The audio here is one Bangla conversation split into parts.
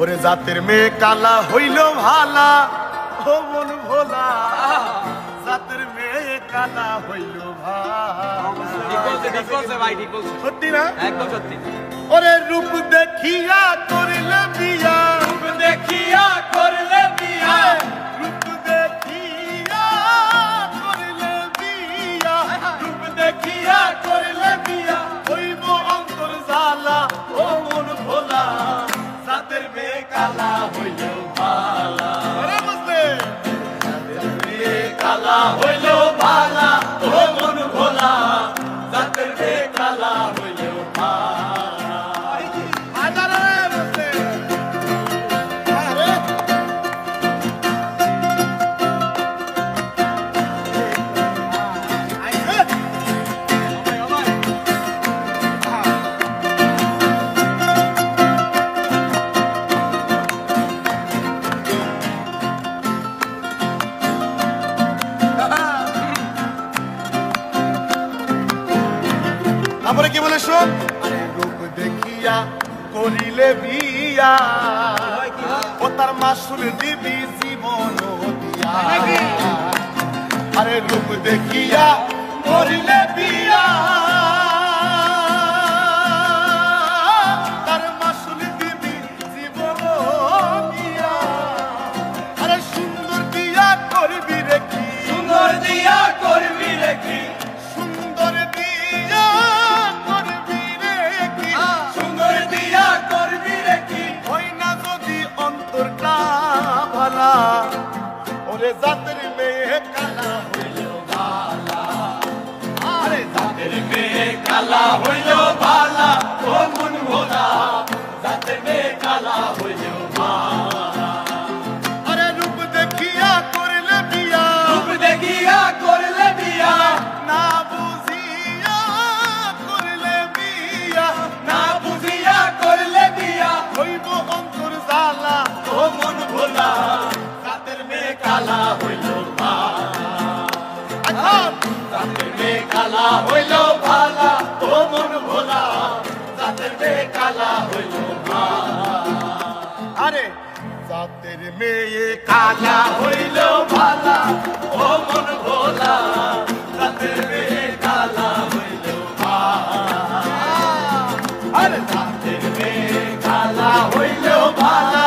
ওরে জাতের মেয়ে কালা হইল ভালা, ও মন ভোলা, জাতের মেয়ে কালা হইল ভালা। ভাই ঠিক বলছে, সত্যি না? একদম সত্যি। ওরে রূপ দেখিয়া করিলে বিয়া, রূপ দেখিয়া করলে বিয়া, রূপ দেখিয়া করিলে বিয়া, রূপ দেখিয়া করলে বিয়া, হইব অন্তর জ্বালা, ও মন ভোলা, জাতের মেয়ে কালা হইল ভালা। আরে বুঝলে? জাতের মেয়ে কালা হইল ভালা, ও মন ভোলা, জাতের মেয়ে কালা হইল ভালা। আরে বুঝলে? আরে তারপরে কি বলে শোন, আরে রূপ দেখিয়া করিলে বিয়া, ও তার মাসুল দিবি জীবন দিয়া। আরে রূপ দেখিয়া করিলে বিয়া, তার মাসুল দিবি জীবন দিয়া। আরে সুন্দর দিয়া করবি রে কি, সুন্দর দিয়া করবি রেখি, সুন্দর দিয়া করবি রে কি, সুন্দর দিয়া করবি রেখি, হয় না যদি অন্তরটা ভালা, ওরে জাতের মেয়ে কালা হইল ভালা। আরে জাতের জাতের মেয়ে কালা হইল ভালা, ও মন ভোলা, জাতের মেয়ে কালা হইল ভালা। আরে রূপ দেখিয়া করলে বিয়া, রূপ দেখিয়া করলে বিয়া, না বুঝিয়া করলে বিয়া, না বুঝিয়া করলে বিয়া, হইব অন্তর জ্বালা, ও মন ভোলা, জাতের মেয়ে কালা হইল ভালা। এখন জাতের মেয়ে কালা হইল ভালা, ও মন ভোলা, জাতের মেয়ে কালা হইল ভালা। আরে জাতের মেয়ে কালা হইল ভালা, ও মন ভোলা, জাতের মেয়ে কালা হইল ভালা। আরে জাতের মেয়ে কালা হইল ভালা,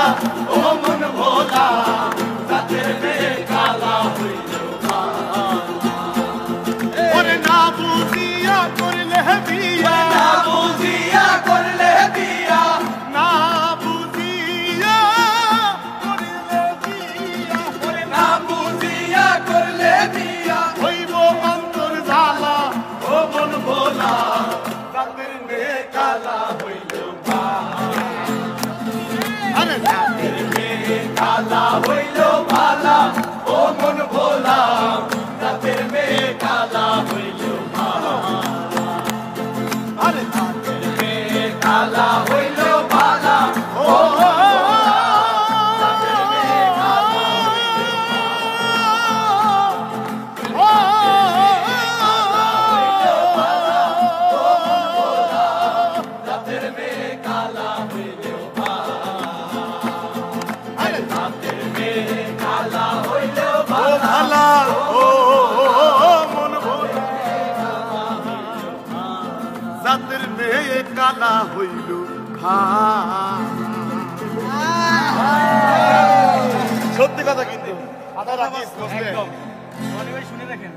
ও মন ভোলা, জাতের মেয়ে কালা হইল ভালা। ওরে না বুঝিয়া করলে বিয়া, না বুঝিয়া করলে বিয়া, না বুঝিয়া করলে বিয়া, ওরে না বুঝিয়া করলে বিয়া, হইব অন্তর জ্বালা, ও মন ভোলা, জাতের মেয়ে কালা হইল ভালা। আরে জাতের মেয়ে কালা হইল ভালা, ও মন ভোলা, জাতের মেয়ে কালা হইল ভালা। আরে জাতের মেয়ে কালা হইল ভালা, ও জাতের মেয়ে কালা জাতের মেয়ে কালা হইল ভালা। আরে জাতের মেয়ে কালা হইল ও ভালা, ও মন ভোলা, জাতের মেয়ে কালা হইল সত্যি কথা কিন্তু আধা রাখিস একদম। শুনে রাখেন।